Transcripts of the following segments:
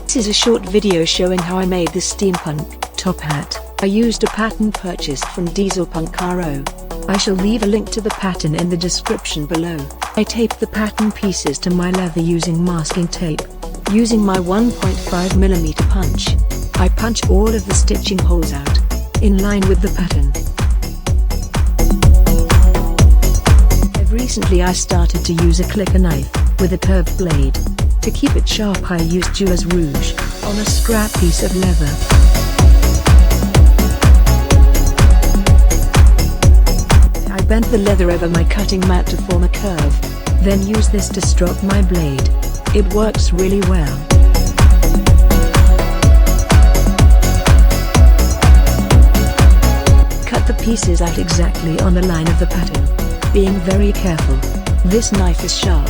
This is a short video showing how I made this steampunk top hat. I used a pattern purchased from Dieselpunk.Ro. I shall leave a link to the pattern in the description below. I taped the pattern pieces to my leather using masking tape. Using my 1.5mm punch, I punch all of the stitching holes out, in line with the pattern. Recently I started to use a clicker knife, with a curved blade. To keep it sharp I used Jeweller's Rouge, on a scrap piece of leather. I bent the leather over my cutting mat to form a curve, then used this to stroke my blade. It works really well. Cut the pieces out exactly on the line of the pattern. Being very careful. This knife is sharp.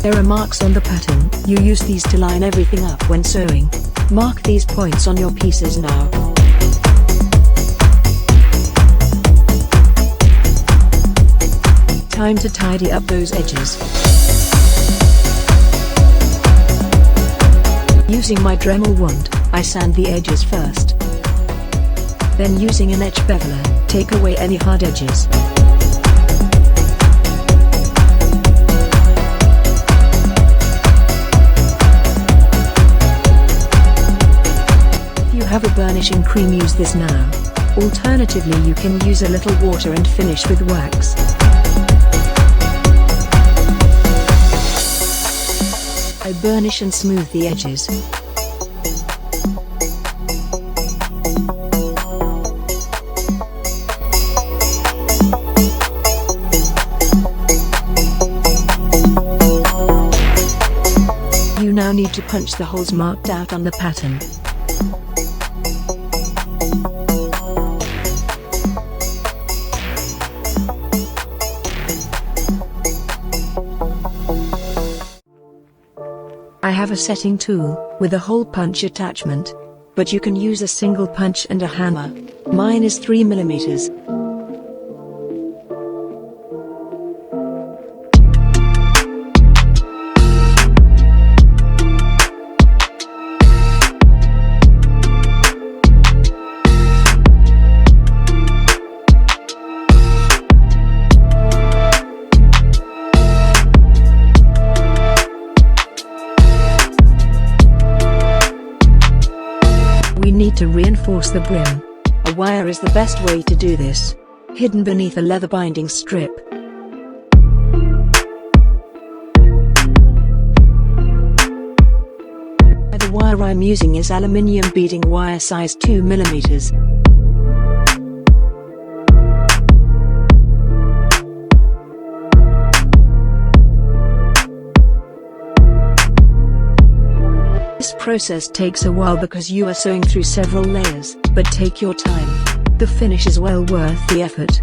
There are marks on the pattern. You use these to line everything up when sewing. Mark these points on your pieces now. Time to tidy up those edges. Using my Dremel wand, I sand the edges first. Then using an edge beveler, take away any hard edges. Have a burnishing cream, use this now. Alternatively you can use a little water and finish with wax. I burnish and smooth the edges. You now need to punch the holes marked out on the pattern. I have a setting tool, with a hole punch attachment. But you can use a single punch and a hammer. Mine is 3mm. We need to reinforce the brim. A wire is the best way to do this, hidden beneath a leather binding strip. The wire I'm using is aluminium beading wire size 2mm. This process takes a while because you are sewing through several layers, but take your time. The finish is well worth the effort.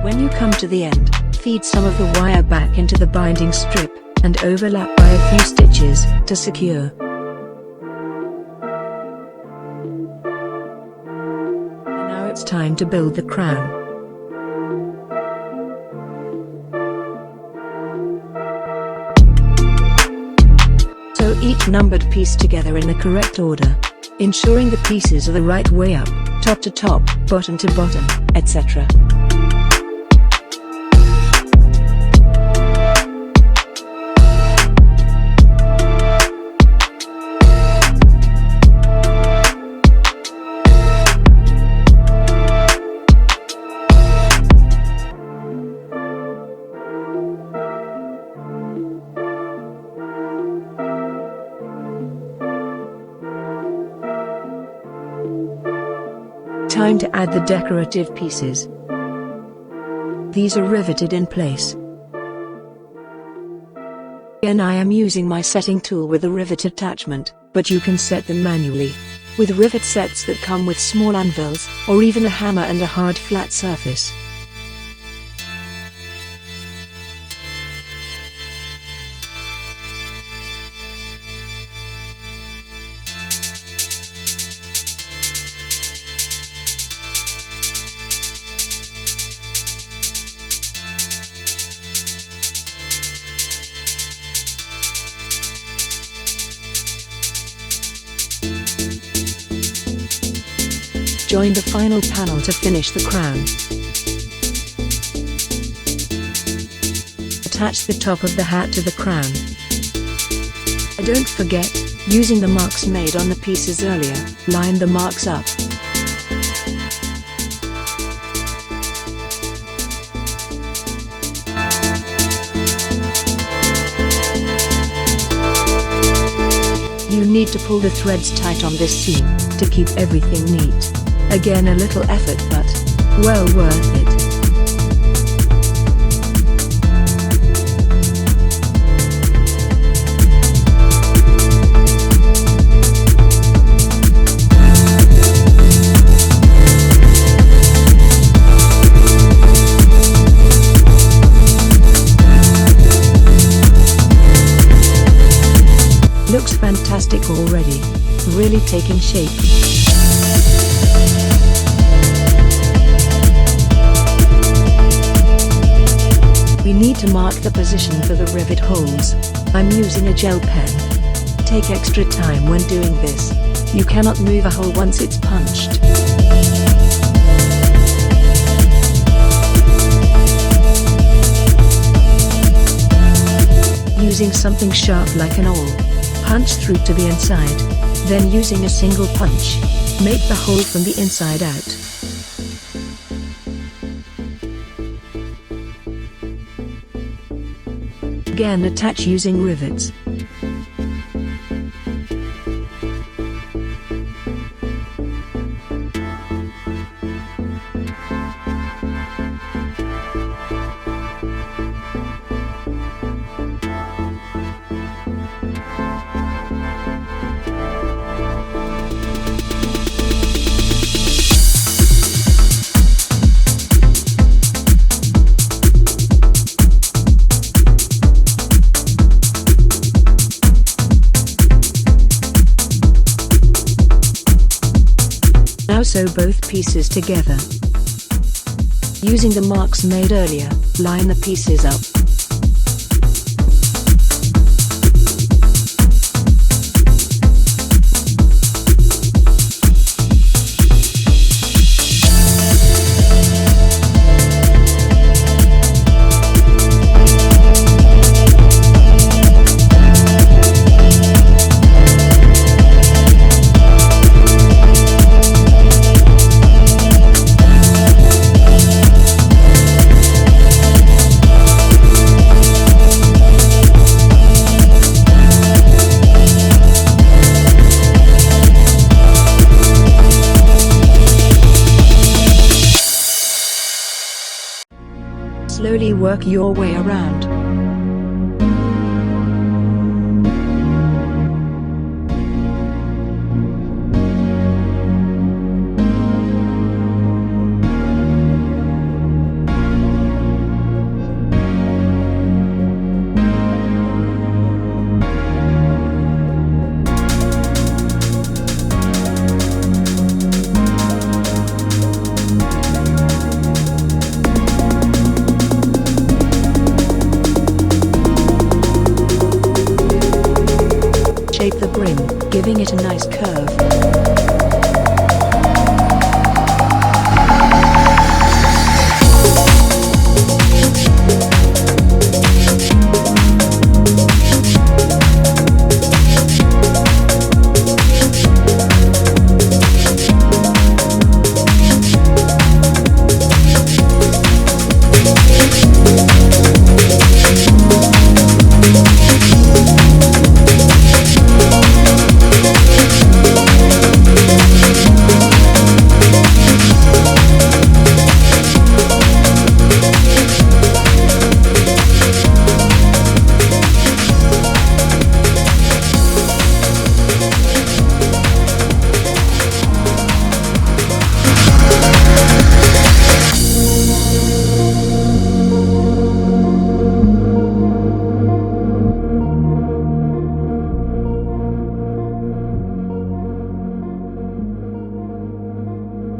When you come to the end, feed some of the wire back into the binding strip, and overlap by a few stitches, to secure. It's time to build the crown. Sew each numbered piece together in the correct order, ensuring the pieces are the right way up, top to top, bottom to bottom, etc. Time to add the decorative pieces. These are riveted in place. Again, I am using my setting tool with a rivet attachment, but you can set them manually. With rivet sets that come with small anvils, or even a hammer and a hard flat surface. Join the final panel to finish the crown. Attach the top of the hat to the crown. And don't forget, using the marks made on the pieces earlier, line the marks up. You need to pull the threads tight on this seam, to keep everything neat. Again, a little effort, but well worth it. Looks fantastic already. Really taking shape. We need to mark the position for the rivet holes. I'm using a gel pen. Take extra time when doing this. You cannot move a hole once it's punched. Using something sharp like an awl, punch through to the inside. Then using a single punch, make the hole from the inside out. Again, attach using rivets. Now sew both pieces together. Using the marks made earlier, line the pieces up. Slowly work your way around. Shape the brim, giving it a nice curve.